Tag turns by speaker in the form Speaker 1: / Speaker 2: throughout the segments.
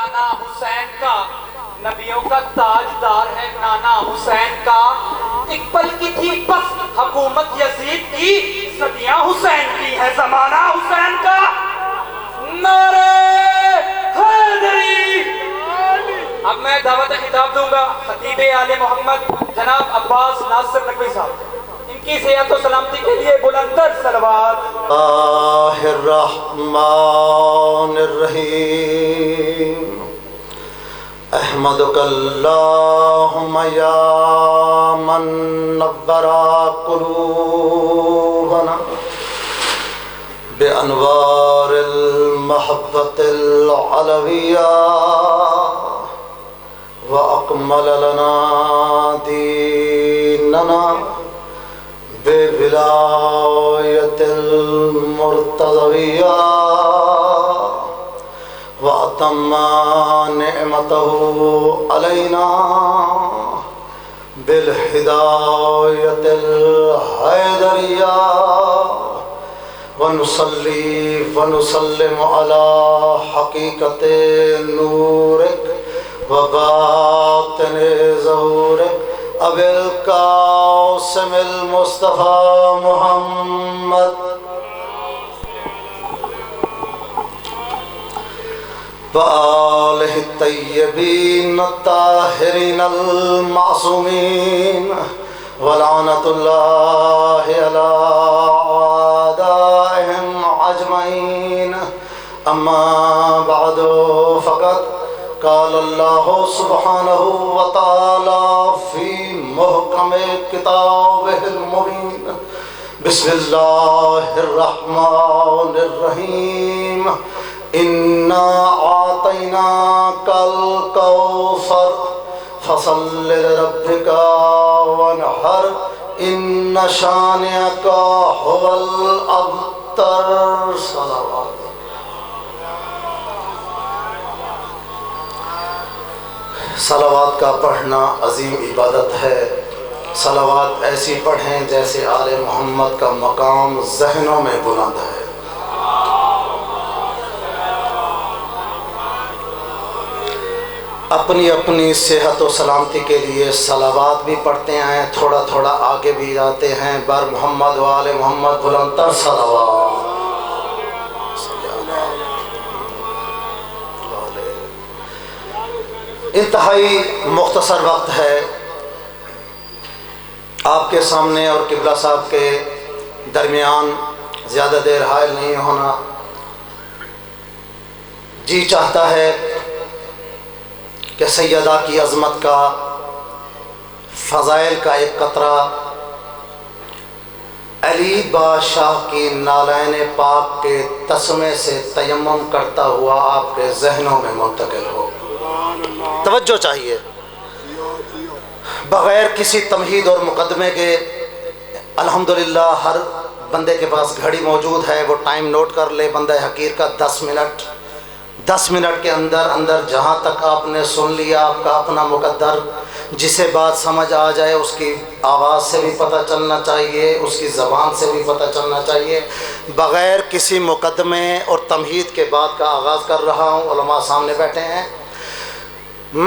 Speaker 1: گھرانہ حسین کا، نبیوں کا تاجدار ہے نانا حسین کا، ایک پل کی تھی بس حکومت یزید کی، صدیاں حسین کی ہے زمانہ حسین کا۔ نعرہ حیدری۔ اب میں دعوت خطاب دوں گا خطیب آل محمد جناب عباس ناصر نقوی صاحب، ان کی صحت و سلامتی کے لیے بلندر صلوات۔
Speaker 2: اللہ الرحمن الرحیم، احمدک اللہم یا من نور قلوبنا بانوار المحبت العلویہ واکمل لنا دیننا بولایت المرتضویہ واتم نعمتہ علینا بالہدایت الحیدریہ ونصلی ونسلم علی حقیقت نورک وباطن ظہورک ابی القاسم المصطفیٰ محمد وآلہ الطیبین الطاہرین المعصومین ولعنۃ اللہ علی اعدائہم اجمعین۔ اما بعد فقط قال اللہ سبحانہ وتعالی فی محکم کتابہ المبین، بسم اللہ الرحمن الرحیم، انا اعطیناک الکوثر فصل لربک وانحر ان شانئک هو الابتر۔ صلوات۔ صلوات کا پڑھنا عظیم عبادت ہے۔ صلوات ایسی پڑھیں جیسے آل محمد کا مقام ذہنوں میں بلند ہے۔ اپنی اپنی صحت و سلامتی کے لیے صلوات بھی پڑھتے ہیں، تھوڑا تھوڑا آگے بھی جاتے ہیں۔ بر محمد و آل محمد بلندتر صلوات۔ انتہائی مختصر وقت ہے آپ کے سامنے اور قبلہ صاحب کے درمیان زیادہ دیر حائل نہیں ہونا۔ جی چاہتا ہے کہ سیدہ کی عظمت کا، فضائل کا ایک قطرہ علی بادشاہ کی نالین پاک کے تسمے سے تیمم کرتا ہوا آپ کے ذہنوں میں منتقل ہو۔ توجہ چاہیے، بغیر کسی تمہید اور مقدمے کے۔ الحمدللہ ہر بندے کے پاس گھڑی موجود ہے، وہ ٹائم نوٹ کر لے۔ بندہ حقیر کا 10 منٹ کے اندر جہاں تک آپ نے سن لیا، آپ کا اپنا مقدر، جسے بات سمجھ آ جائے اس کی آواز سے بھی پتہ چلنا چاہیے، اس کی زبان سے بھی پتہ چلنا چاہیے۔ بغیر کسی مقدمے اور تمہید کے بعد کا آغاز کر رہا ہوں۔ علماء سامنے بیٹھے ہیں۔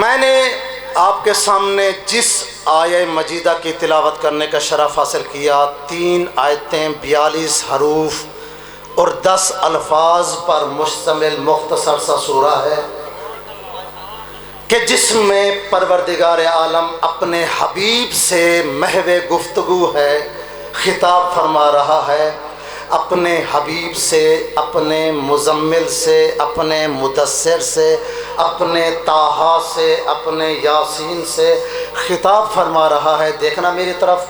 Speaker 2: میں نے آپ کے سامنے جس آیہ مجیدہ کی تلاوت کرنے کا شرف حاصل کیا، 3 آیتیں، 42 حروف اور 10 الفاظ پر مشتمل مختصر سا سورہ ہے کہ جس میں پروردگار عالم اپنے حبیب سے محو گفتگو ہے، خطاب فرما رہا ہے۔ اپنے حبیب سے، اپنے مزمل سے، اپنے مدثر سے، اپنے طٰہٰ سے، اپنے یاسین سے خطاب فرما رہا ہے۔ دیکھنا میری طرف،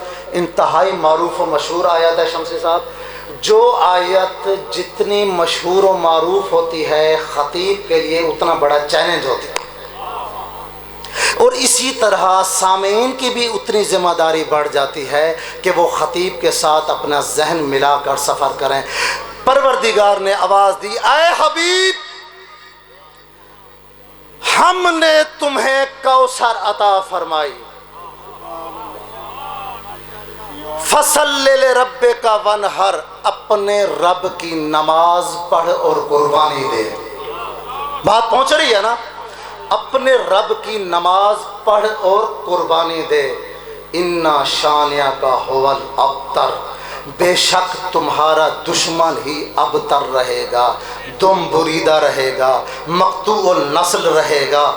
Speaker 2: انتہائی معروف و مشہور آیت ہے شمسی صاحب۔ جو آیت جتنی مشہور و معروف ہوتی ہے، خطیب کے لیے اتنا بڑا چیلنج ہوتی ہے، اور اسی طرح سامعین کی بھی اتنی ذمہ داری بڑھ جاتی ہے کہ وہ خطیب کے ساتھ اپنا ذہن ملا کر سفر کریں۔ پروردگار نے آواز دی، اے حبیب، ہم نے تمہیں کوثر عطا فرمائی، فصل لربک وانحر، اپنے رب کی نماز پڑھ اور قربانی دے۔ بات پہنچ رہی ہے نا؟ اپنے رب کی نماز پڑھ اور قربانی دے، انا شانیہ کا ہول ابتر، بے شک تمہارا دشمن ہی ابتر رہے گا، دم بریدہ رہے گا، مقطوع النسل رہے گا،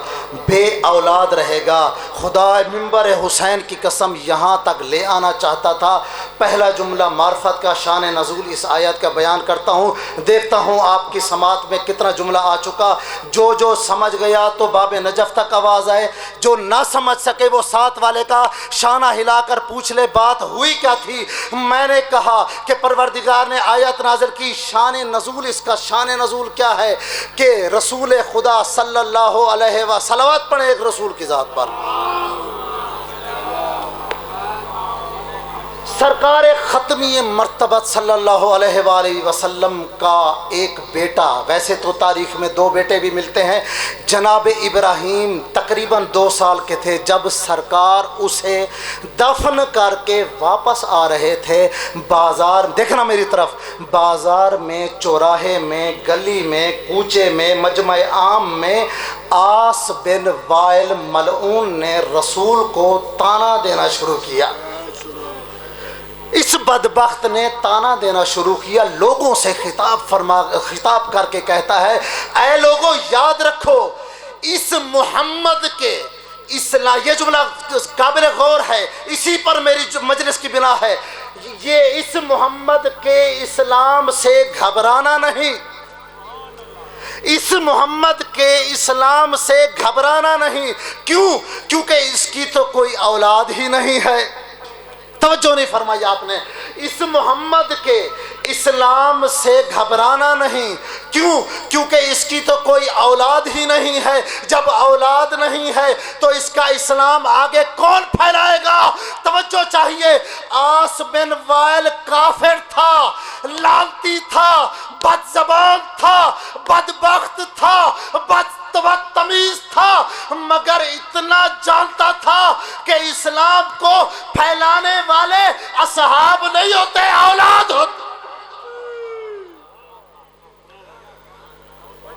Speaker 2: بے اولاد رہے گا۔ خدا منبر حسین کی قسم یہاں تک لے آنا چاہتا تھا۔ پہلا جملہ معرفت کا شان نزول اس آیت کا بیان کرتا ہوں، دیکھتا ہوں آپ کی سماعت میں کتنا جملہ آ چکا۔ جو سمجھ گیا تو باب نجف تک آواز آئے، جو نہ سمجھ سکے وہ ساتھ والے کا شانہ ہلا کر پوچھ لے بات ہوئی کیا تھی۔ میں نے کہا کہ پروردگار نے آیت نازل کی، شان نزول، اس کا شان نزول کیا ہے کہ رسول خدا صلی اللہ علیہ وسلم، صلوات پڑھیں ایک رسول کی ذات پر، سرکار ختمی مرتبت صلی اللہ علیہ وآلہ وسلم کا ایک بیٹا، ویسے تو تاریخ میں 2 بیٹے بھی ملتے ہیں، جناب ابراہیم تقریباً 2 سال کے تھے جب سرکار اسے دفن کر کے واپس آ رہے تھے۔ بازار، دیکھنا میری طرف، بازار میں، چوراہے میں، گلی میں، کوچے میں، مجمع عام میں آس بن وائل ملعون نے رسول کو تانا دینا شروع کیا۔ اس بدبخت نے تانا دینا شروع کیا، لوگوں سے خطاب کر کے کہتا ہے، اے لوگوں یاد رکھو اس محمد کے اسلام، یہ جملہ قابل غور ہے، اسی پر میری مجلس کی بنا ہے، یہ اس محمد کے اسلام سے گھبرانا نہیں، اس محمد کے اسلام سے گھبرانا نہیں۔ کیوں؟ کیونکہ اس کی تو کوئی اولاد ہی نہیں ہے۔ توجہ نہیں فرمائی آپ نے، اس محمد کے اسلام سے گھبرانا نہیں۔ کیوں؟ کیونکہ اس کی تو کوئی اولاد ہی نہیں ہے۔ جب اولاد نہیں ہے تو اس کا اسلام آگے کون پھیلائے گا؟ توجہ چاہیے۔ آس بن وائل کافر تھا، لعنتی تھا، بد زبان تھا، بدبخت تھا، بدتمیز تھا، مگر اتنا جانتا تھا کہ اسلام کو پھیلانے والے اصحاب نہیں ہوتے، اولاد ہوتے۔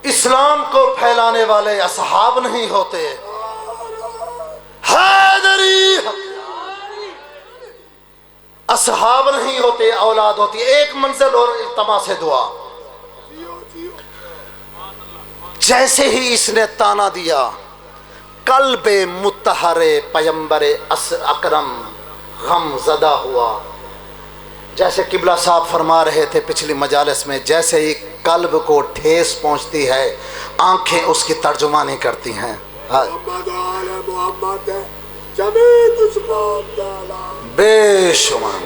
Speaker 2: اسلام کو پھیلانے والے اصحاب نہیں ہوتے، حیدری اصحاب نہیں ہوتے، اولاد ہوتی۔ ایک منزل اور التماس دعا، جیسے ہی اس نے تانا دیا، قلب مطہر پیمبر اکرم غم زدہ ہوا۔ جیسے قبلہ صاحب فرما رہے تھے پچھلی مجالس میں، جیسے ہی قلب کو ٹھیس پہنچتی ہے آنکھیں اس کی ترجمانی کرتی ہیں۔ بے شمار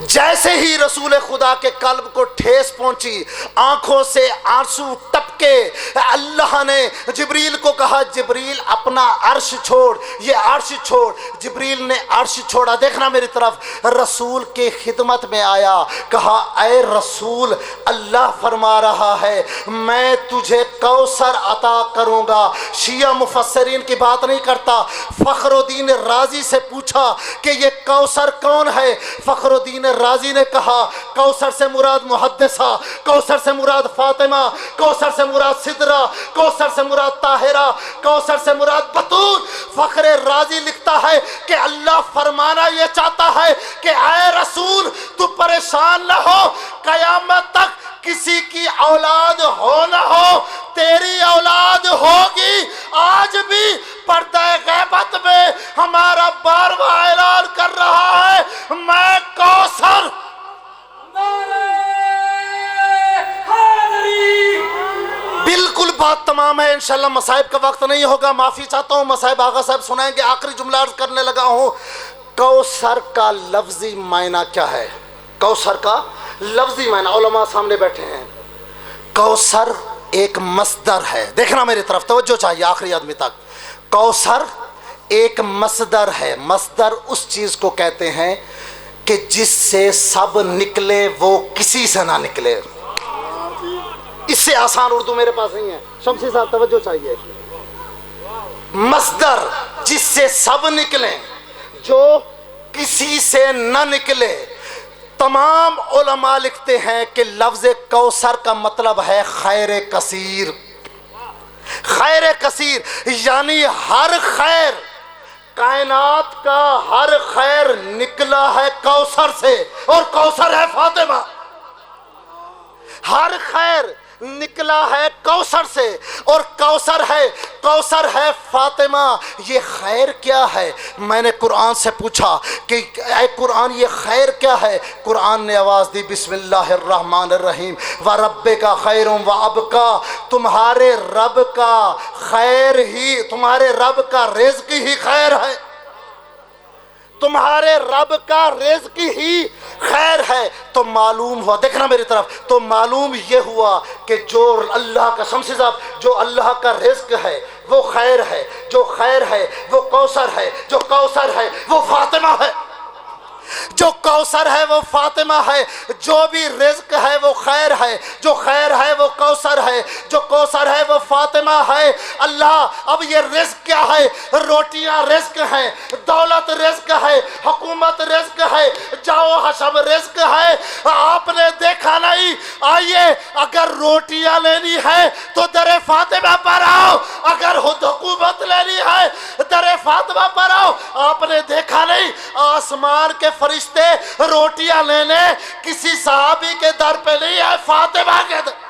Speaker 2: جیسے ہی رسول خدا کے قلب کو ٹھیس پہنچی، آنکھوں سے آنسو ٹپکے، اللہ نے جبریل کو کہا، جبریل اپنا عرش چھوڑ، یہ عرش چھوڑ۔ جبریل نے عرش چھوڑا، دیکھنا میری طرف، رسول کی خدمت میں آیا، کہا اے رسول، اللہ فرما رہا ہے میں تجھے کوثر عطا کروں گا۔ شیعہ مفسرین کی بات نہیں کرتا، فخر الدین رازی سے پوچھا کہ یہ کوثر کون ہے؟ فخر الدین رازی نے کہا کوثر سے مراد محدثہ، کوثر سے مراد فاطمہ، کوثر سے مراد سدرہ، کوثر سے مراد طاہرہ، کوثر سے مراد بطول۔ فخر رازی لکھتا ہے کہ اللہ فرمانا یہ چاہتا ہے کہ اے رسول تو پریشان نہ ہو، قیامت تک کسی کی اولاد ہو نہ ہو، تیری اولاد ہوگی۔ آج بھی پردہ غیبت میں ہمارا بارواں اعلان کر رہا ہے، میں کوثر۔ بالکل بات تمام ہے، انشاءاللہ مصائب کا وقت نہیں ہوگا، معافی چاہتا ہوں، مصائب آغا صاحب سنائیں گے۔ آخری جملہ عرض کرنے لگا ہوں، کوثر کا لفظی معنی کیا ہے؟ کوثر کا لفظی معنی، علماء سامنے بیٹھے ہیں، کوثر ایک مصدر ہے، دیکھنا میری طرف، توجہ چاہیے آخری آدمی تک۔ کوثر ایک مصدر ہے، مصدر اس چیز کو کہتے ہیں کہ جس سے سب نکلے وہ کسی سے نہ نکلے۔ اس سے آسان اردو میرے پاس نہیں ہے، شمسی صاحب توجہ چاہیے۔ مصدر جس سے سب نکلیں، جو کسی سے نہ نکلے۔ تمام علماء لکھتے ہیں کہ لفظ کوثر کا مطلب ہے خیر کثیر، خیر کثیر یعنی ہر خیر، کائنات کا ہر خیر نکلا ہے کوثر سے، اور کوثر ہے فاطمہ۔ ہر خیر نکلا ہے کوثر سے، اور کوثر ہے فاطمہ۔ یہ خیر کیا ہے؟ میں نے قرآن سے پوچھا کہ اے قرآن یہ خیر کیا ہے؟ قرآن نے آواز دی بسم اللہ الرحمن الرحیم وَرَبِّكَ خَيْرٌ وَأَبْقَى، تمہارے رب کا خیر ہی، تمہارے رب کا رزق ہی خیر ہے، تمہارے رب کا رزق ہی خیر ہے۔ تو معلوم ہوا، دیکھنا میری طرف، تو معلوم یہ ہوا کہ جو اللہ کا قسم سے جو اللہ کا رزق ہے وہ خیر ہے، جو خیر ہے وہ کوثر ہے، جو کوثر ہے وہ فاطمہ ہے، جو کوثر ہے وہ فاطمہ ہے، جو بھی رزق ہے وہ خیر ہے، جو خیر ہے وہ کوثر ہے، جو کوثر ہے وہ فاطمہ ہے۔ اللہ اب یہ رزق کیا ہے؟ روٹیاں رزق ہیں، دولت رزق ہے، حکومت رزق ہے، جاؤ حشب رزق ہے۔ آپ نے دیکھا نہیں؟ آئیے اگر روٹیاں لینی ہے تو در فاطمہ پر آؤ، اگر حکومت لینی ہے در فاطمہ پر آؤ۔ آپ نے دیکھا نہیں آسمان کے فرشتے روٹیاں لینے کسی صحابی کے در پہ نہیں ہے، فاطمہ کے در۔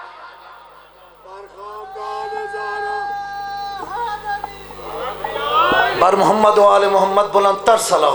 Speaker 2: بر محمد و آل محمد بلند تر صلاح